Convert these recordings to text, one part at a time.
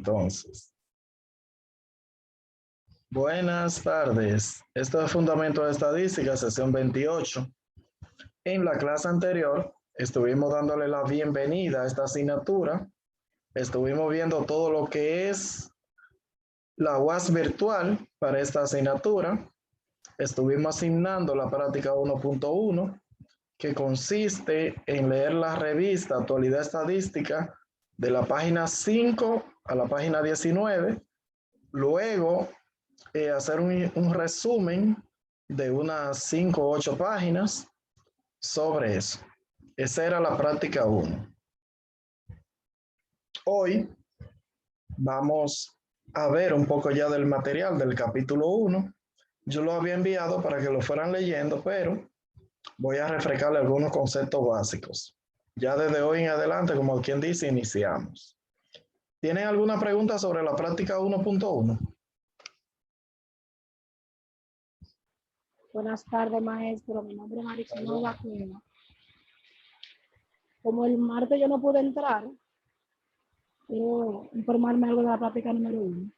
entonces. Buenas tardes. Esto es Fundamento de Estadística, sesión 28. En la clase anterior estuvimos dándole la bienvenida a esta asignatura. Estuvimos viendo todo lo que es la UAS virtual para esta asignatura. Estuvimos asignando la práctica 1.1, que consiste en leer la revista Actualidad Estadística de la página 5 a la página 19. Luego, hacer un resumen de unas 5 o 8 páginas sobre eso. Esa era la práctica 1. Hoy vamos a ver un poco ya del material del capítulo 1. Yo lo había enviado para que lo fueran leyendo, pero voy a refrescarle algunos conceptos básicos. Ya desde hoy en adelante, como quien dice, iniciamos. ¿Tienen alguna pregunta sobre la práctica 1.1? Buenas tardes, maestro. Mi nombre es Maricel Vaquena. Como el martes yo no pude entrar, quiero informarme algo de la práctica número 1.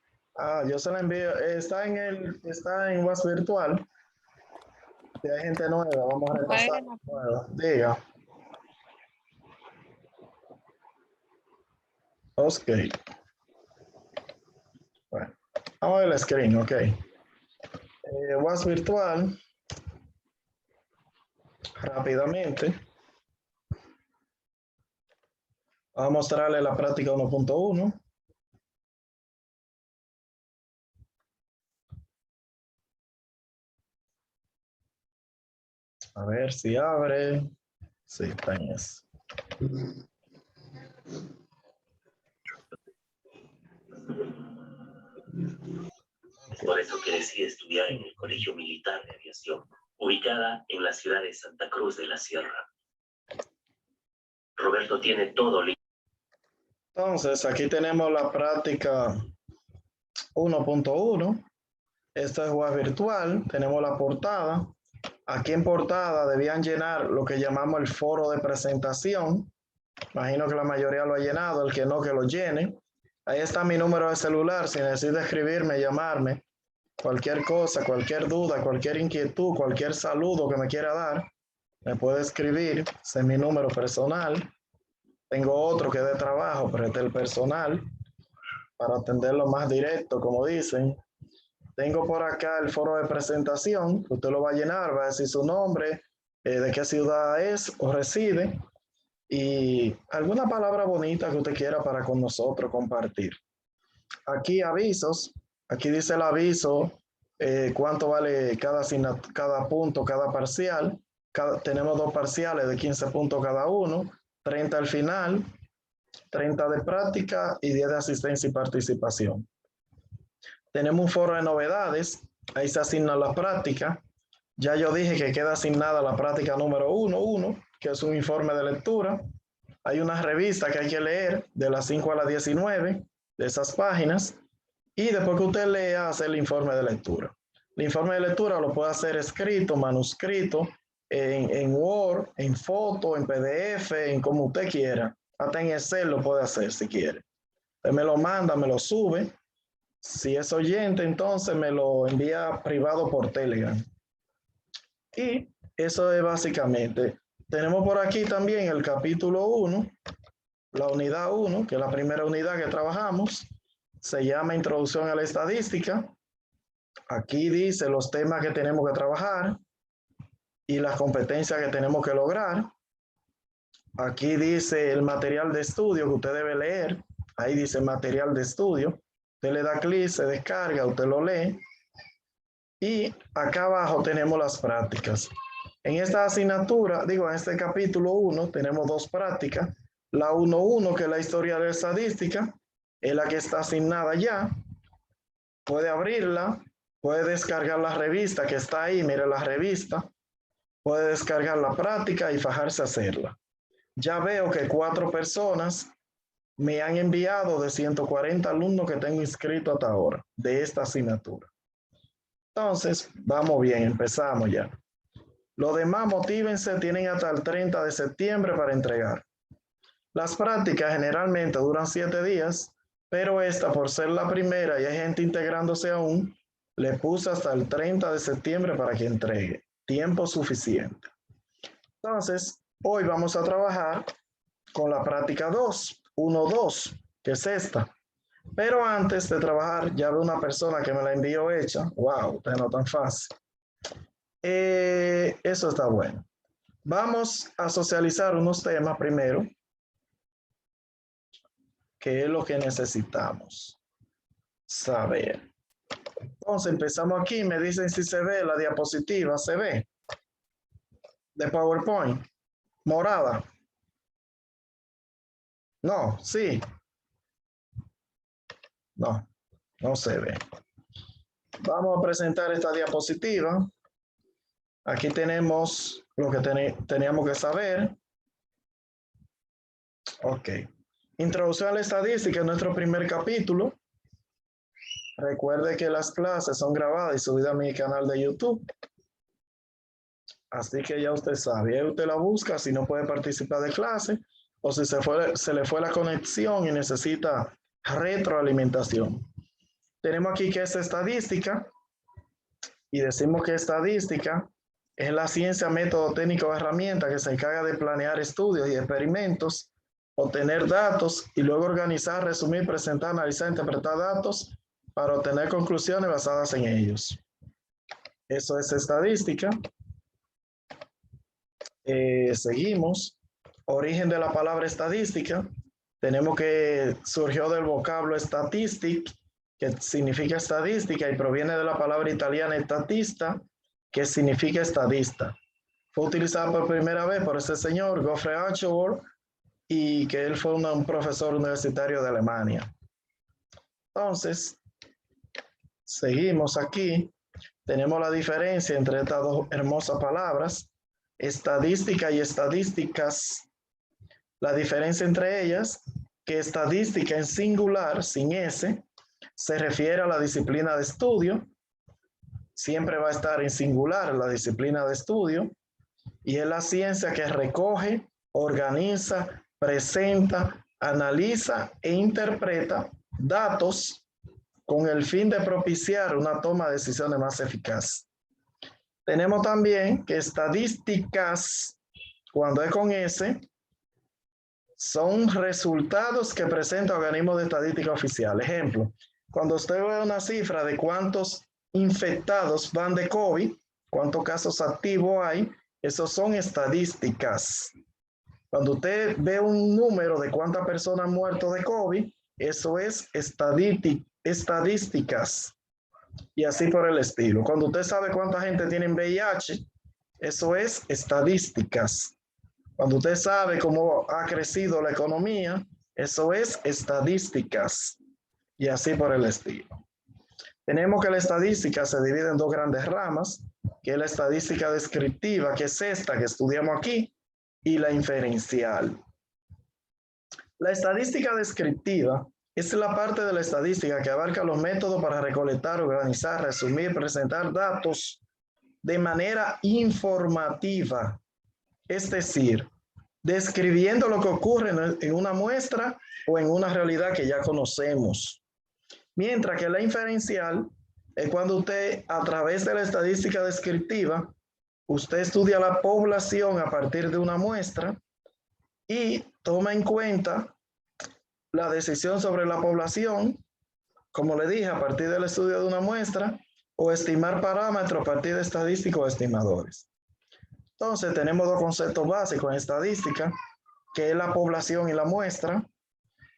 Yo se la envío. Está en WhatsApp virtual. Si hay gente nueva, vamos a repasar. Diga. Ok. Bueno, vamos a ver el screen, ok. WhatsApp virtual. Rápidamente. Vamos a mostrarle la práctica 1.1. A ver si abre. Sí, está en eso. Por eso que decidí estudiar en el Colegio Militar de Aviación, ubicada en la ciudad de Santa Cruz de la Sierra. Roberto tiene todo listo. Entonces, aquí tenemos la práctica 1.1. Esta es web virtual. Tenemos la portada. Aquí en portada debían llenar lo que llamamos el foro de presentación. Imagino que la mayoría lo ha llenado. El que no, que lo llene. Ahí está mi número de celular. Si necesita escribirme, llamarme. Cualquier cosa, cualquier duda, cualquier inquietud, cualquier saludo que me quiera dar, me puede escribir. Ese es mi número personal. Tengo otro que es de trabajo, pero este es el personal, para atenderlo más directo, como dicen. Tengo por acá el foro de presentación, usted lo va a llenar, va a decir su nombre, de qué ciudad es o reside, y alguna palabra bonita que usted quiera para con nosotros compartir. Aquí avisos, aquí dice el aviso, cuánto vale cada punto, cada parcial. Tenemos 2 parciales de 15 puntos cada uno, 30 al final, 30 de práctica y 10 de asistencia y participación. Tenemos un foro de novedades, ahí se asigna la práctica. Ya yo dije que queda asignada la práctica número 1.1, que es un informe de lectura. Hay una revista que hay que leer de las 5 a las 19 de esas páginas. Y después que usted lea, hacer el informe de lectura. El informe de lectura lo puede hacer escrito, manuscrito, en Word, en foto, en PDF, en como usted quiera. Hasta en Excel lo puede hacer si quiere. Usted me lo manda, me lo sube. Si es oyente, entonces me lo envía privado por Telegram. Y eso es básicamente. Tenemos por aquí también el capítulo 1, la unidad 1, que es la primera unidad que trabajamos. Se llama Introducción a la Estadística. Aquí dice los temas que tenemos que trabajar y las competencias que tenemos que lograr. Aquí dice el material de estudio que usted debe leer. Ahí dice material de estudio. Usted le da clic, se descarga, usted lo lee. Y acá abajo tenemos las prácticas. En esta asignatura, en este capítulo 1, tenemos 2 prácticas. La 1.1, que es la historia de la estadística, es la que está asignada ya. Puede abrirla, puede descargar la revista que está ahí, mire la revista. Puede descargar la práctica y fajarse a hacerla. Ya veo que 4 personas me han enviado de 140 alumnos que tengo inscritos hasta ahora de esta asignatura. Entonces, vamos bien, empezamos ya. Los demás, motívense, tienen hasta el 30 de septiembre para entregar. Las prácticas generalmente duran 7 días, pero esta, por ser la primera y hay gente integrándose aún, le puse hasta el 30 de septiembre para que entregue. Tiempo suficiente. Entonces, hoy vamos a trabajar con la práctica 2, 1-2, que es esta. Pero antes de trabajar, ya veo una persona que me la envió hecha. Wow, no tan fácil. Eso está bueno. Vamos a socializar unos temas primero, que es lo que necesitamos saber. Entonces empezamos aquí, me dicen si se ve la diapositiva, se ve, de PowerPoint, morada. No, sí. No, no se ve. Vamos a presentar esta diapositiva. Aquí tenemos lo que teníamos que saber. Ok. Introducción a la estadística es nuestro primer capítulo. Recuerde que las clases son grabadas y subidas a mi canal de YouTube. Así que ya usted sabe. Ahí usted la busca si no puede participar de clase o si se le fue la conexión y necesita retroalimentación. Tenemos aquí que es estadística y decimos que estadística es la ciencia, método, técnica o herramienta que se encarga de planear estudios y experimentos, obtener datos y luego organizar, resumir, presentar, analizar, interpretar datos para obtener conclusiones basadas en ellos. Eso es estadística. Seguimos. Origen de la palabra estadística. Tenemos que surgió del vocablo statistic, que significa estadística y proviene de la palabra italiana statista, que significa estadista. Fue utilizada por primera vez por este señor, Gottfried Achor, y que él fue un profesor universitario de Alemania. Entonces, seguimos aquí. Tenemos la diferencia entre estas dos hermosas palabras, estadística y estadísticas. La diferencia entre ellas, que estadística en singular, sin S, se refiere a la disciplina de estudio. Siempre va a estar en singular la disciplina de estudio. Y es la ciencia que recoge, organiza, presenta, analiza e interpreta datos con el fin de propiciar una toma de decisiones más eficaz. Tenemos también que estadísticas, cuando es con S, son resultados que presenta organismos de estadística oficial. Ejemplo, cuando usted ve una cifra de cuántos infectados van de COVID, cuántos casos activos hay, esos son estadísticas. Cuando usted ve un número de cuántas personas han muerto de COVID, eso es estadísticas. Y así por el estilo. Cuando usted sabe cuánta gente tiene VIH, eso es estadísticas. Cuando usted sabe cómo ha crecido la economía, eso es estadísticas. Y así por el estilo. Tenemos que la estadística se divide en dos grandes ramas, que es la estadística descriptiva, que es esta que estudiamos aquí, y la inferencial. La estadística descriptiva es la parte de la estadística que abarca los métodos para recolectar, organizar, resumir, presentar datos de manera informativa, es decir, describiendo lo que ocurre en una muestra o en una realidad que ya conocemos. Mientras que la inferencial es cuando usted, a través de la estadística descriptiva, usted estudia la población a partir de una muestra y toma en cuenta la decisión sobre la población, como le dije, a partir del estudio de una muestra, o estimar parámetros a partir de estadísticos o estimadores. Entonces, tenemos dos conceptos básicos en estadística, que es la población y la muestra.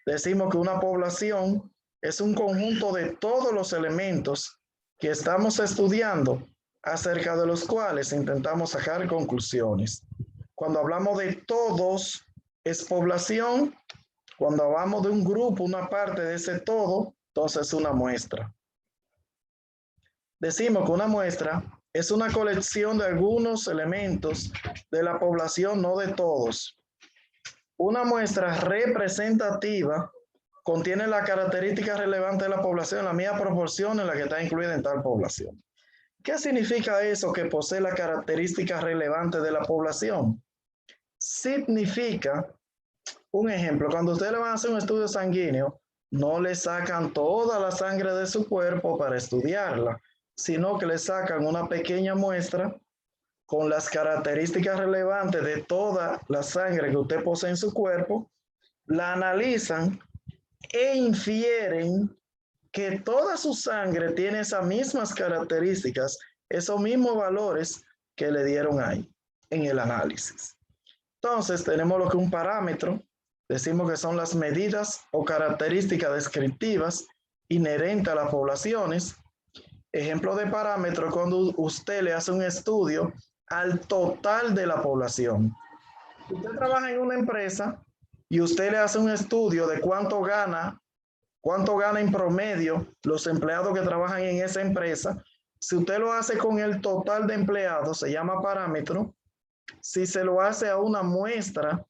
Decimos que una población es un conjunto de todos los elementos que estamos estudiando, acerca de los cuales intentamos sacar conclusiones. Cuando hablamos de todos, es población. Cuando hablamos de un grupo, una parte de ese todo, entonces es una muestra. Decimos que una muestra es una colección de algunos elementos de la población, no de todos. Una muestra representativa contiene las características relevantes de la población en la misma proporción en la que está incluida en tal población. ¿Qué significa eso, que posee las características relevantes de la población? Significa, un ejemplo, cuando ustedes le van a hacer un estudio sanguíneo, no le sacan toda la sangre de su cuerpo para estudiarla, sino que le sacan una pequeña muestra con las características relevantes de toda la sangre que usted posee en su cuerpo, la analizan e infieren que toda su sangre tiene esas mismas características, esos mismos valores que le dieron ahí en el análisis. Entonces tenemos lo que es un parámetro, decimos que son las medidas o características descriptivas inherentes a las poblaciones. Ejemplo de parámetro, cuando usted le hace un estudio al total de la población. Usted trabaja en una empresa y usted le hace un estudio de cuánto gana en promedio los empleados que trabajan en esa empresa. Si usted lo hace con el total de empleados, se llama parámetro. Si se lo hace a una muestra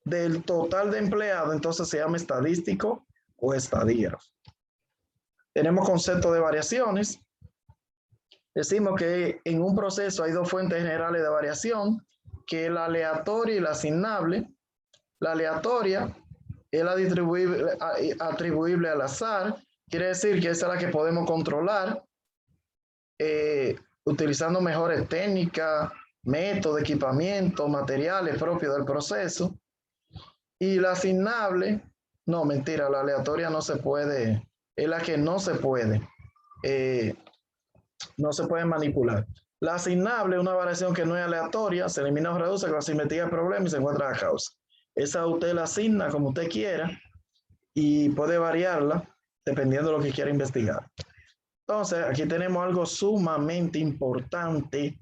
del total de empleados, entonces se llama estadístico o estadía. Tenemos concepto de variaciones. Decimos que en un proceso hay dos fuentes generales de variación, que es la aleatoria y la asignable. La aleatoria es la atribuible al azar, quiere decir que esa es la que podemos controlar utilizando mejores técnicas, métodos, equipamiento, materiales propios del proceso. Y la asignable, no, mentira, la aleatoria no se puede, es la que no se puede manipular. La asignable es una variación que no es aleatoria, se elimina o reduce cuando se investiga el problema y se encuentra la causa. Esa usted la asigna como usted quiera y puede variarla dependiendo de lo que quiera investigar. Entonces, aquí tenemos algo sumamente importante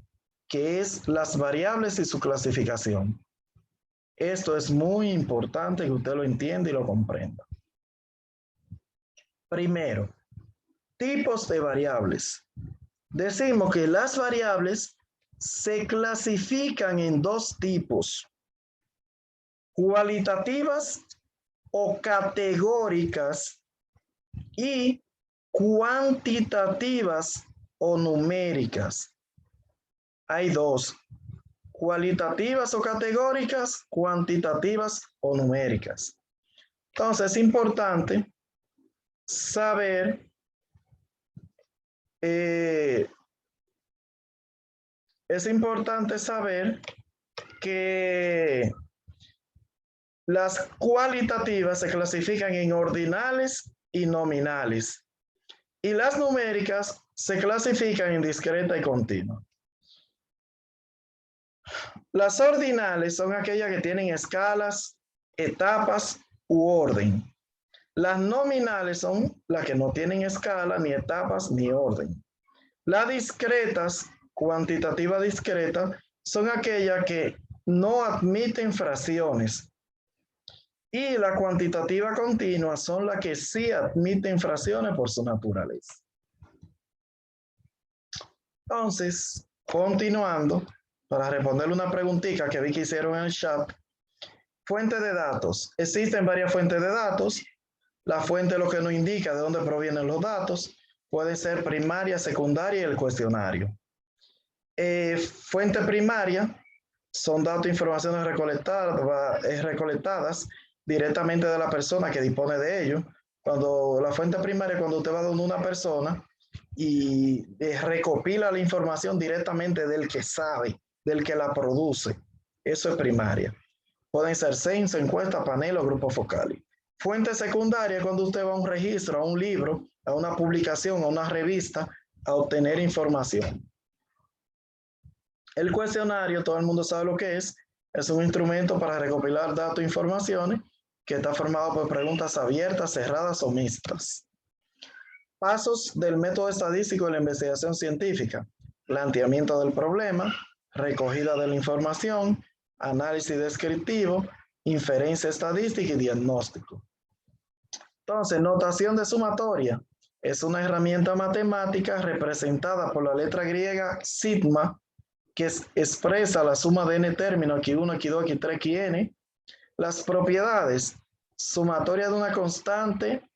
que es las variables y su clasificación. Esto es muy importante que usted lo entienda y lo comprenda. Primero, tipos de variables. Decimos que las variables se clasifican en dos tipos: cualitativas o categóricas y cuantitativas o numéricas. Hay dos: cualitativas o categóricas, cuantitativas o numéricas. Entonces es importante saber que las cualitativas se clasifican en ordinales y nominales, y las numéricas se clasifican en discreta y continua. Las ordinales son aquellas que tienen escalas, etapas u orden. Las nominales son las que no tienen escala, ni etapas, ni orden. Las discretas, cuantitativa discreta, son aquellas que no admiten fracciones. Y la cuantitativa continua son las que sí admiten fracciones por su naturaleza. Entonces, continuando, para responderle una preguntita que vi que hicieron en el chat. Fuente de datos. Existen varias fuentes de datos. La fuente lo que nos indica de dónde provienen los datos. Puede ser primaria, secundaria y el cuestionario. Fuente primaria son datos e informaciones recolectadas directamente de la persona que dispone de ellos. Cuando la fuente primaria, cuando usted va donde una persona y recopila la información directamente del que sabe, del que la produce. Eso es primaria. Pueden ser censo, encuesta, panel o grupos focales. Fuente secundaria es cuando usted va a un registro, a un libro, a una publicación, a una revista, a obtener información. El cuestionario, todo el mundo sabe lo que es un instrumento para recopilar datos e informaciones que está formado por preguntas abiertas, cerradas o mixtas. Pasos del método estadístico de la investigación científica: planteamiento del problema, recogida de la información, análisis descriptivo, inferencia estadística y diagnóstico. Entonces, notación de sumatoria es una herramienta matemática representada por la letra griega sigma, que expresa la suma de n términos, aquí 1, aquí 2, aquí 3, aquí n. Las propiedades: sumatoria de una constante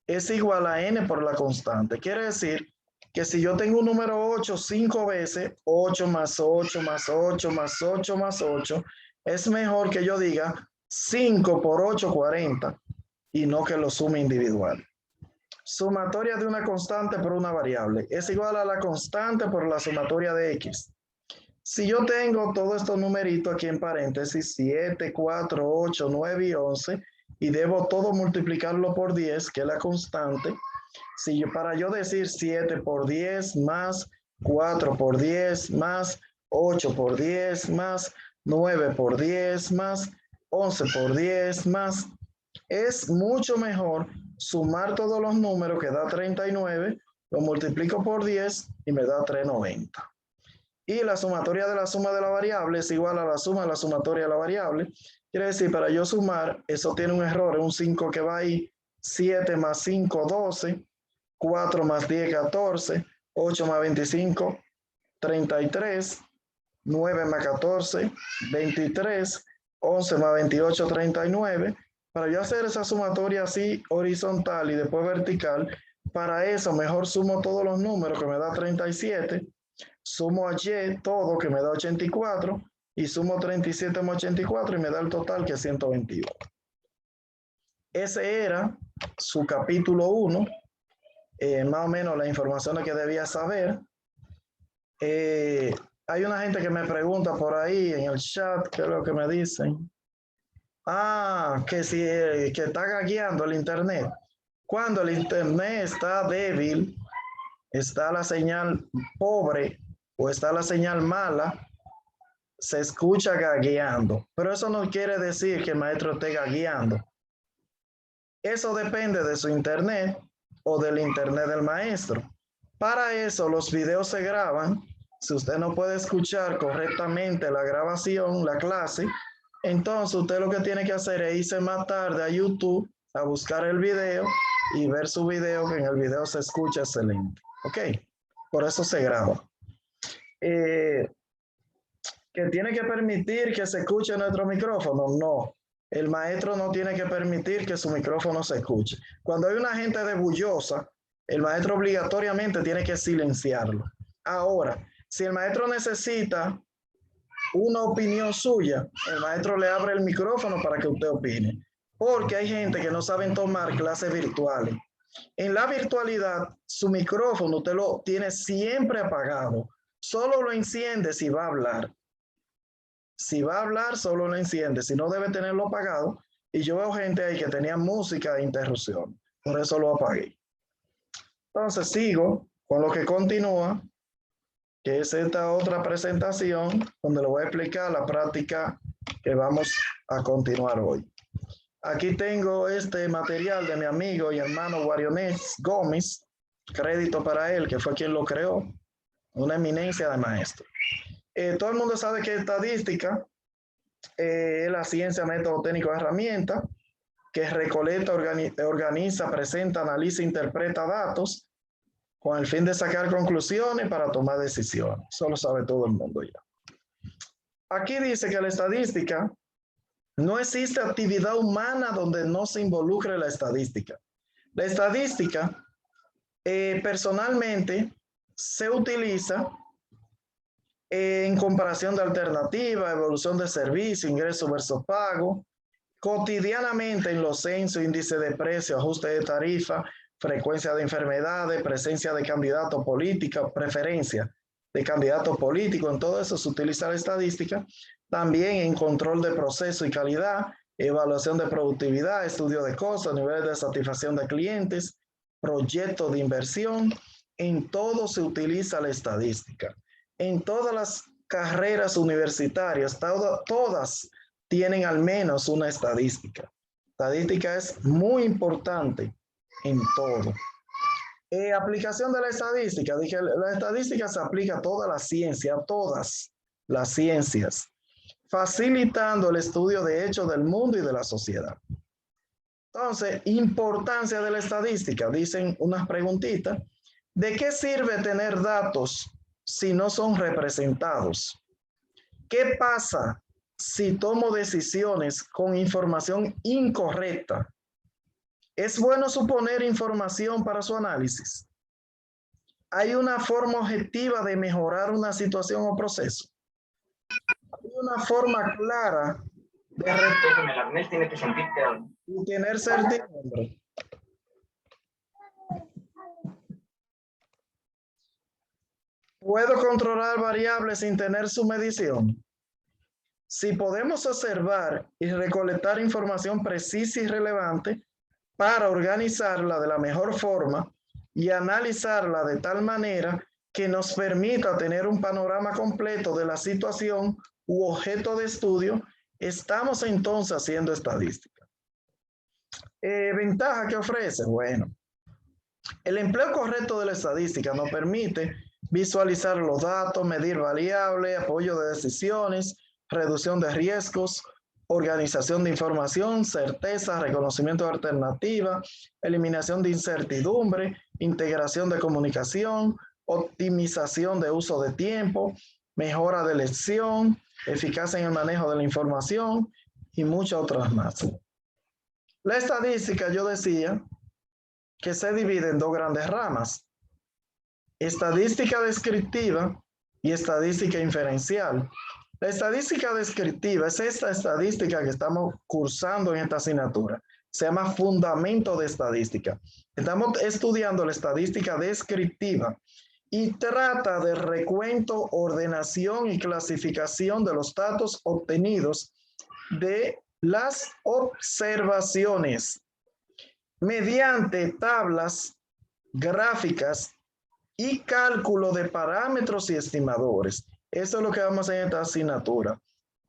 es igual a n por la constante. Quiere decir que si yo tengo un número 8 5 veces, 8 más 8 más 8 más 8 más 8, es mejor que yo diga 5 por 8, 40. y no que lo sume individual. Sumatoria de una constante por una variable es igual a la constante por la sumatoria de X. Si yo tengo todos estos numeritos aquí en paréntesis, 7, 4, 8, 9 y 11, y debo todo multiplicarlo por 10, que es la constante, si yo, para yo decir 7 por 10 más 4 por 10 más 8 por 10 más 9 por 10 más 11 por 10 más, es mucho mejor sumar todos los números que da 39, lo multiplico por 10 y me da 390. Y la sumatoria de la suma de la variable es igual a la suma de la sumatoria de la variable. Quiere decir, para yo sumar, eso tiene un error, es un 5 que va ahí, 7 más 5, 12, 4 más 10, 14, 8 más 25, 33, 9 más 14, 23, 11 más 28, 39. Para yo hacer esa sumatoria así horizontal y después vertical, para eso mejor sumo todos los números que me da 37, sumo a Y todo que me da 84 y sumo 37 más 84 y me da el total que es 122. Ese era su capítulo 1, más o menos la información que debía saber. Hay una gente que me pregunta por ahí en el chat, ¿qué es lo que me dicen? Que si que está guiando el internet. Cuando el internet está débil, está la señal pobre o está la señal mala, se escucha gagueando. Pero eso no quiere decir que el maestro esté gagueando. Eso depende de su internet o del internet del maestro. Para eso los videos se graban. Si usted no puede escuchar correctamente la grabación, la clase, entonces usted lo que tiene que hacer es irse más tarde a YouTube a buscar el video y ver su video, que en el video se escucha excelente. Ok, por eso se graba. Que tiene que permitir que se escuche nuestro micrófono, no. El maestro no tiene que permitir que su micrófono se escuche. Cuando hay una gente debullosa, el maestro obligatoriamente tiene que silenciarlo. Ahora, si el maestro necesita una opinión suya, el maestro le abre el micrófono para que usted opine. Porque hay gente que no saben tomar clases virtuales. En la virtualidad, su micrófono usted lo tiene siempre apagado. Solo lo enciende si va a hablar. Si va a hablar, solo lo enciende. Si no, debe tenerlo apagado. Y yo veo gente ahí que tenía música de interrupción. Por eso lo apagué. Entonces sigo con lo que continúa, que es esta otra presentación donde le voy a explicar la práctica que vamos a continuar hoy. Aquí tengo este material de mi amigo y hermano Guarionés Gómez, crédito para él, que fue quien lo creó, una eminencia de maestro. Todo el mundo sabe que estadística es la ciencia, método, técnico, herramienta, que recolecta, organiza, presenta, analiza, interpreta datos, con el fin de sacar conclusiones para tomar decisiones. Eso lo sabe todo el mundo ya. Aquí dice que la estadística, no existe actividad humana donde no se involucre la estadística. La estadística, personalmente, se utiliza en comparación de alternativas, evolución de servicio, ingreso versus pago, cotidianamente en los censos, índice de precio, ajuste de tarifa, frecuencia de enfermedades, presencia de candidatos políticos, preferencia de candidatos políticos, en todo eso se utiliza la estadística. También en control de proceso y calidad, evaluación de productividad, estudio de costos, niveles de satisfacción de clientes, proyectos de inversión, en todo se utiliza la estadística. En todas las carreras universitarias, todas tienen al menos una estadística. Estadística es muy importante en todo. Aplicación de la estadística. Dije, la estadística se aplica a toda la ciencia, a todas las ciencias, facilitando el estudio de hechos del mundo y de la sociedad. Entonces, importancia de la estadística. Dicen unas preguntitas. ¿De qué sirve tener datos si no son representados? ¿Qué pasa si tomo decisiones con información incorrecta? ¿Es bueno suponer información para su análisis? ¿Hay una forma objetiva de mejorar una situación o proceso? ¿Hay una forma clara Déjame el arnés, tiene que sentir que... y tener certidumbre. ¿Puedo controlar variables sin tener su medición? Si podemos observar y recolectar información precisa y relevante para organizarla de la mejor forma y analizarla de tal manera que nos permita tener un panorama completo de la situación u objeto de estudio, estamos entonces haciendo estadística. ¿Ventaja que ofrece? Bueno, el empleo correcto de la estadística nos permite visualizar los datos, medir variables, apoyo de decisiones, reducción de riesgos, organización de información, certeza, reconocimiento de alternativas, eliminación de incertidumbre, integración de comunicación, optimización de uso de tiempo, mejora de elección, eficacia en el manejo de la información y muchas otras más. La estadística, yo decía, que se divide en dos grandes ramas: estadística descriptiva y estadística inferencial. La estadística descriptiva es esta estadística que estamos cursando en esta asignatura. Se llama Fundamento de Estadística. Estamos estudiando la estadística descriptiva y trata de recuento, ordenación y clasificación de los datos obtenidos de las observaciones mediante tablas, gráficas y cálculo de parámetros y estimadores. Eso es lo que vamos a hacer en esta asignatura.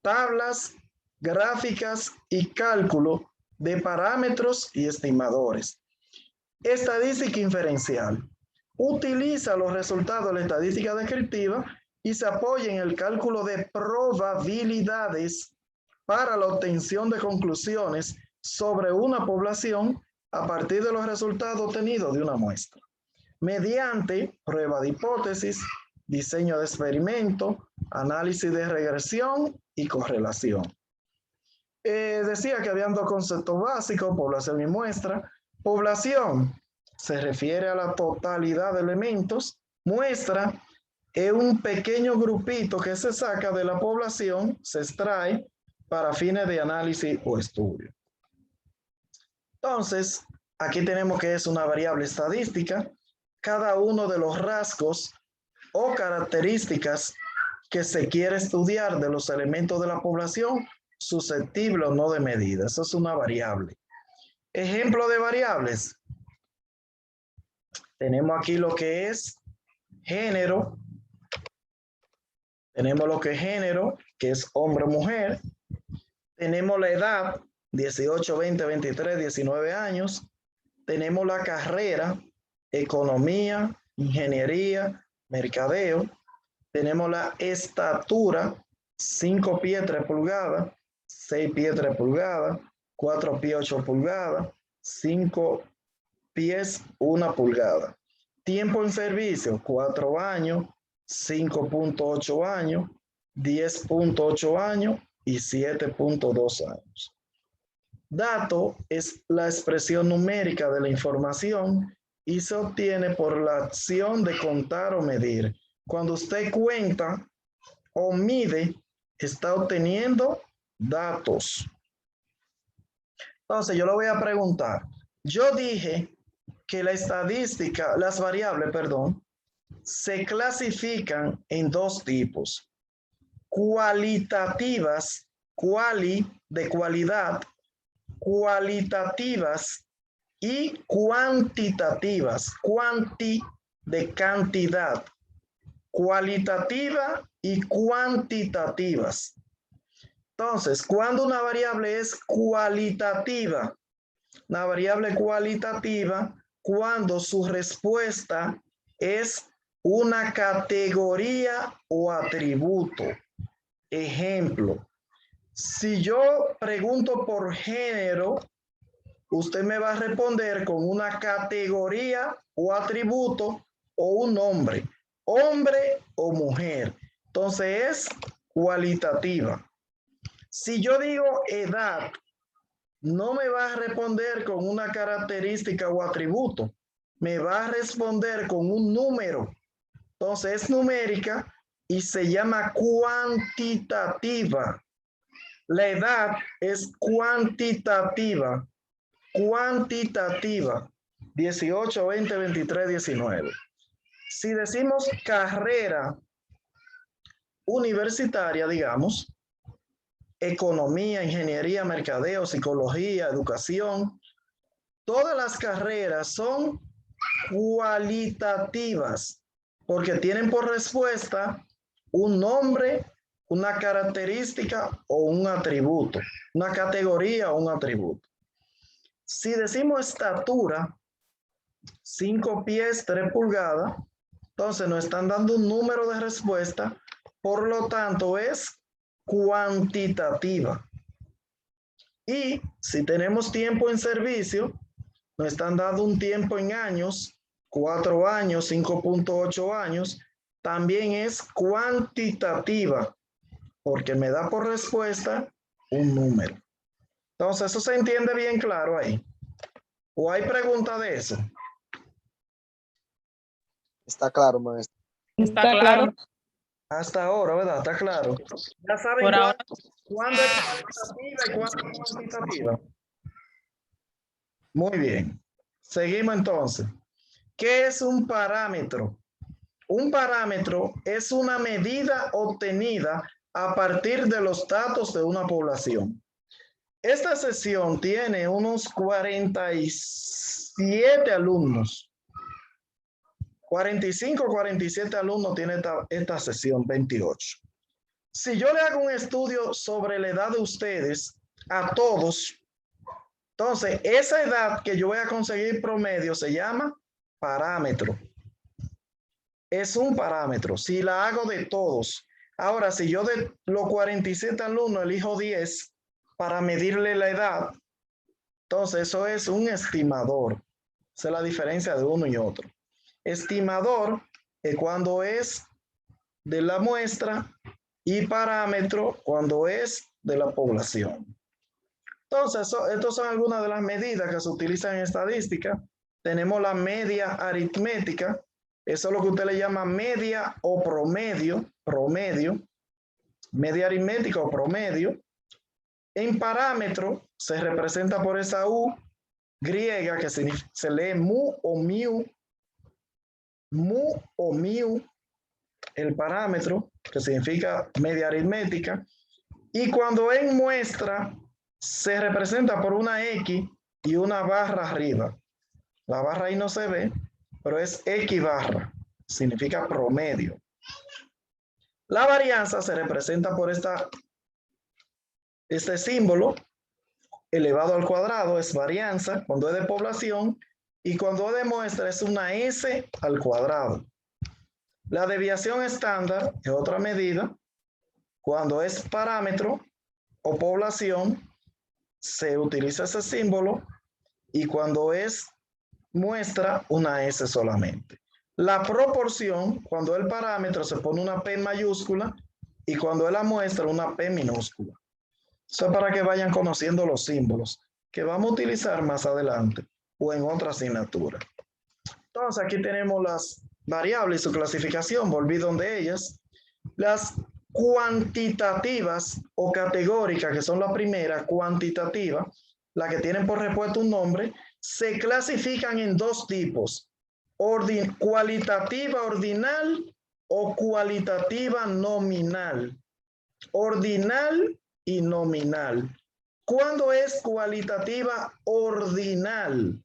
Tablas, gráficas y cálculo de parámetros y estimadores. Estadística inferencial. Utiliza los resultados de la estadística descriptiva y se apoya en el cálculo de probabilidades para la obtención de conclusiones sobre una población a partir de los resultados obtenidos de una muestra, mediante prueba de hipótesis, diseño de experimento, análisis de regresión y correlación. Decía que habían dos conceptos básicos: población y muestra. Población se refiere a la totalidad de elementos. Muestra es un pequeño grupito que se saca de la población, se extrae para fines de análisis o estudio. Entonces, aquí tenemos que es una variable estadística. Cada uno de los rasgos o características que se quiere estudiar de los elementos de la población, susceptible o no de medida. Eso es una variable. Ejemplo de variables. Tenemos aquí lo que es género. Tenemos lo que es género, que es hombre o mujer. Tenemos la edad, 18, 20, 23, 19 años. Tenemos la carrera, economía, ingeniería, mercadeo. Tenemos la estatura, 5 pies 3 pulgadas, 6 pies 3 pulgadas, 4 pies 8 pulgadas, 5 pies 1 pulgada. Tiempo en servicio, 4 años, 5.8 años, 10.8 años y 7.2 años. Dato es la expresión numérica de la información y se obtiene por la acción de contar o medir. Cuando usted cuenta o mide, está obteniendo datos. Entonces, yo le voy a preguntar. Yo dije que la estadística, las variables, perdón, se clasifican en dos tipos: cualitativas, de cualidad, cualitativas, y cuantitativas, de cantidad, cualitativa y cuantitativas. Entonces, cuando una variable es cualitativa, una variable cualitativa, cuando su respuesta es una categoría o atributo. Ejemplo, si yo pregunto por género, usted me va a responder con una categoría o atributo o un nombre, hombre o mujer. Entonces es cualitativa. Si yo digo edad, no me va a responder con una característica o atributo, me va a responder con un número. Entonces es numérica y se llama cuantitativa. La edad es cuantitativa. Cuantitativa. 18, 20, 23, 19. Si decimos carrera universitaria, digamos, economía, ingeniería, mercadeo, psicología, educación, todas las carreras son cualitativas porque tienen por respuesta un nombre, una característica o un atributo, una categoría o un atributo. Si decimos estatura, 5 pies, 3 pulgadas, entonces nos están dando un número de respuesta, por lo tanto es cuantitativa. Y si tenemos tiempo en servicio, nos están dando un tiempo en años, 4 años, 5.8 años, también es cuantitativa, porque me da por respuesta un número. Entonces, eso se entiende bien claro ahí. ¿O hay pregunta de eso? Está claro, maestro. Está claro. Hasta ahora, ¿verdad? Está claro. Ya saben Por ahora. cuándo es cualitativa y cuándo es cuantitativa. Muy bien. Seguimos entonces. ¿Qué es un parámetro? Un parámetro es una medida obtenida a partir de los datos de una población. Esta sesión tiene unos 47 alumnos. 45, 47 alumnos tiene esta sesión, 28. Si yo le hago un estudio sobre la edad de ustedes, a todos, entonces esa edad que yo voy a conseguir promedio se llama parámetro. Es un parámetro. Si la hago de todos. Ahora, si yo de los 47 alumnos elijo 10 para medirle la edad, entonces eso es un estimador. Esa es la diferencia de uno y otro. Estimador es cuando es de la muestra y parámetro cuando es de la población. Entonces, estas son algunas de las medidas que se utilizan en estadística. Tenemos la media aritmética. Eso es lo que usted le llama media o promedio. Media aritmética o promedio. En parámetro se representa por esa U griega que se lee mu o miu. Mu o miu, el parámetro, que significa media aritmética. Y cuando en muestra se representa por una X y una barra arriba. La barra ahí no se ve, pero es X barra, significa promedio. La varianza se representa por este símbolo elevado al cuadrado, es varianza cuando es de población, y cuando es de muestra es una S al cuadrado. La desviación estándar es otra medida. Cuando es parámetro o población, se utiliza ese símbolo, y cuando es muestra, una S solamente. La proporción, cuando el parámetro se pone una P mayúscula y cuando es la muestra, una P minúscula. Eso es para que vayan conociendo los símbolos que vamos a utilizar más adelante o en otra asignatura. Entonces, aquí tenemos las variables y su clasificación, volví donde ellas. Las cuantitativas o categóricas, que son la primera, cuantitativa, la que tienen por respuesta un nombre, se clasifican en dos tipos, cualitativa ordinal o cualitativa nominal. Ordinal y nominal. ¿Cuándo es cualitativa ordinal?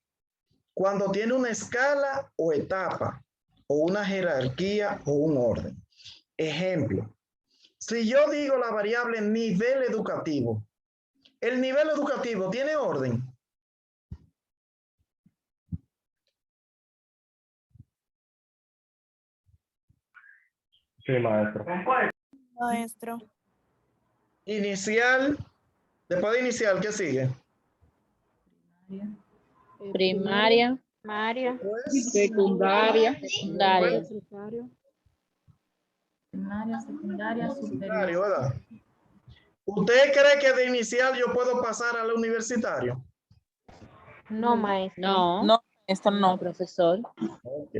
Cuando tiene una escala o etapa, o una jerarquía o un orden. Ejemplo, si yo digo la variable nivel educativo, ¿el nivel educativo tiene orden? Sí, maestro. Maestro. Inicial, después de inicial, ¿qué sigue? Primaria, Pues, Secundaria. secundaria. Primaria, secundaria, universitario, ¿verdad? ¿Usted cree que de inicial yo puedo pasar al universitario? No, maestro. No, No, maestro, no. profesor. Ok.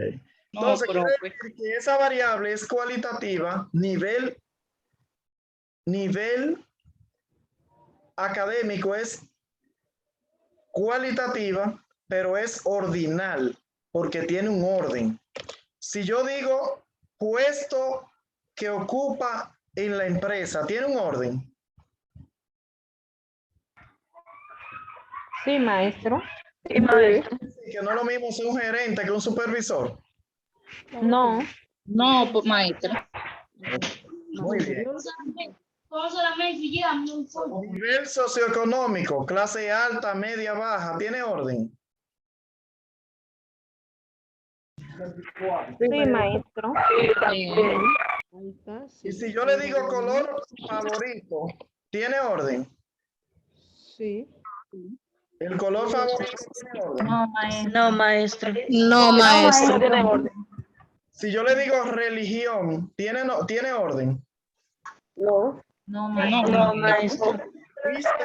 No, Entonces, quiere profe. decir que esa variable es cualitativa, nivel académico es cualitativa, pero es ordinal, porque tiene un orden. Si yo digo puesto que ocupa en la empresa, ¿tiene un orden? Sí, maestro. Que no es lo mismo ser un gerente que un supervisor. No. No, maestro. Muy bien. Nivel socioeconómico, clase alta, media, baja, ¿tiene orden? Sí, maestro. Y si yo le digo color favorito, ¿tiene orden? Sí. El color favorito tiene orden. No, maestro. No, maestro. Si yo le digo religión, ¿tiene orden? No, maestro. ¿Viste?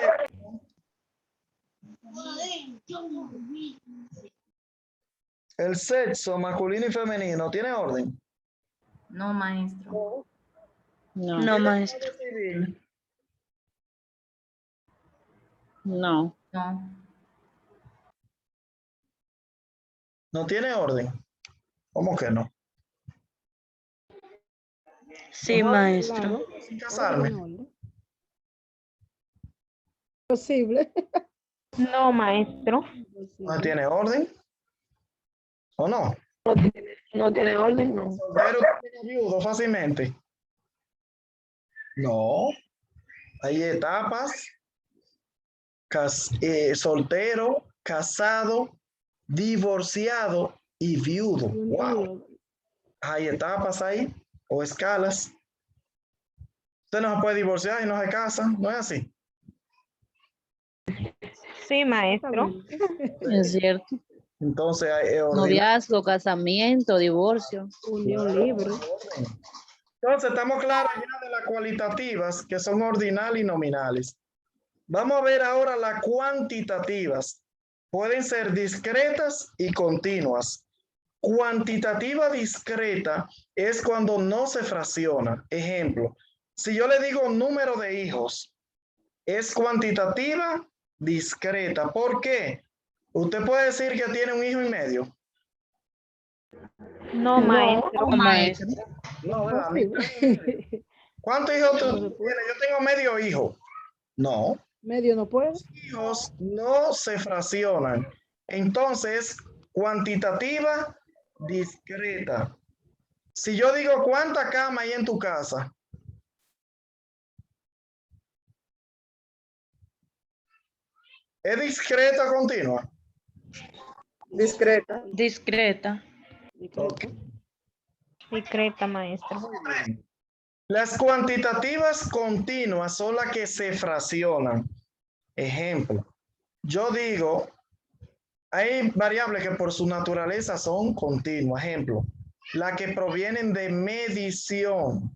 El sexo masculino y femenino, ¿tiene orden? No, maestro. No, maestro. Civil, No. No. no tiene orden. ¿Cómo que no? Sí, maestro. Sin casarme. Posible. No, maestro. ¿No tiene orden? ¿O no? No tiene orden, no. ¿Soltero tiene viudo fácilmente? No. Hay etapas. Soltero, casado, divorciado y viudo. Wow. Hay etapas ahí o escalas. Usted no se puede divorciar y no se casa, ¿no es así? Sí, maestro. Es cierto. Entonces hay Noviazgo, casamiento, divorcio. Unión libre. Entonces estamos claros ya de las cualitativas que son ordinales y nominales. Vamos a ver ahora las cuantitativas. Pueden ser discretas y continuas. Cuantitativa discreta es cuando no se fracciona. Ejemplo, si yo le digo número de hijos, es cuantitativa discreta. ¿Por qué? Usted puede decir que tiene un hijo y medio. No, maestro. No, ¿verdad? ¿Cuántos hijos tú tienes? Yo tengo medio hijo. No. Medio no puede. Hijos no se fraccionan. Entonces, cuantitativa discreta. Si yo digo cuánta cama hay en tu casa, ¿es discreta o continua? Discreta. Ok. Discreta, maestro. Las cuantitativas continuas son las que se fraccionan. Ejemplo, yo digo, hay variables que por su naturaleza son continuas. Ejemplo, las que provienen de medición.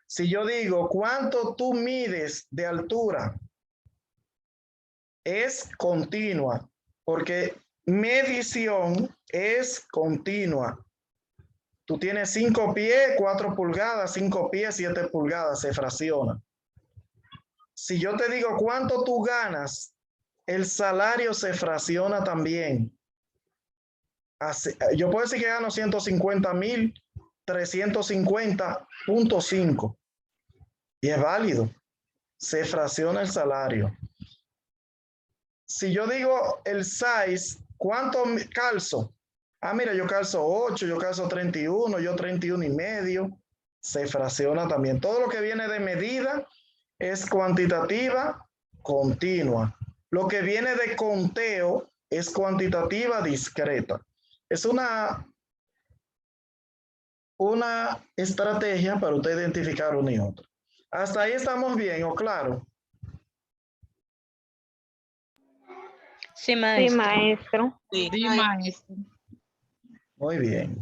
Si yo digo, ¿cuánto tú mides de altura? Es continua, porque medición es continua. Tú tienes 5 pies, 4 pulgadas, 5 pies, 7 pulgadas, se fracciona. Si yo te digo cuánto tú ganas, el salario se fracciona también. Yo puedo decir que gano 150,000, 350.5 y es válido. Se fracciona el salario. Si yo digo el size, ¿cuánto calzo? Ah, mira, yo calzo 8, yo calzo 31, yo 31,5. Se fracciona también. Todo lo que viene de medida es cuantitativa continua. Lo que viene de conteo es cuantitativa discreta. Es una estrategia para usted identificar uno y otro. Hasta ahí estamos bien, ¿o claro? Sí, maestro. Sí, maestro. Muy bien.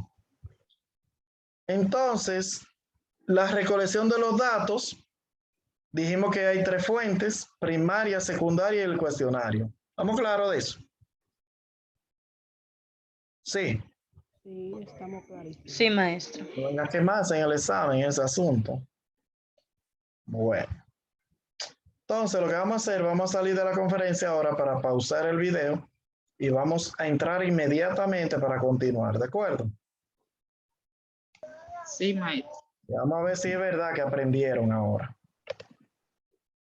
Entonces, la recolección de los datos, dijimos que hay 3 fuentes, primaria, secundaria y el cuestionario. ¿Estamos claros de eso? Sí. Sí, estamos clarísimos. Sí, maestro. No venga que más en el examen ese asunto. Bueno. Entonces, lo que vamos a hacer, vamos a salir de la conferencia ahora para pausar el video y vamos a entrar inmediatamente para continuar, ¿de acuerdo? Sí, maestro. Y vamos a ver si es verdad que aprendieron ahora.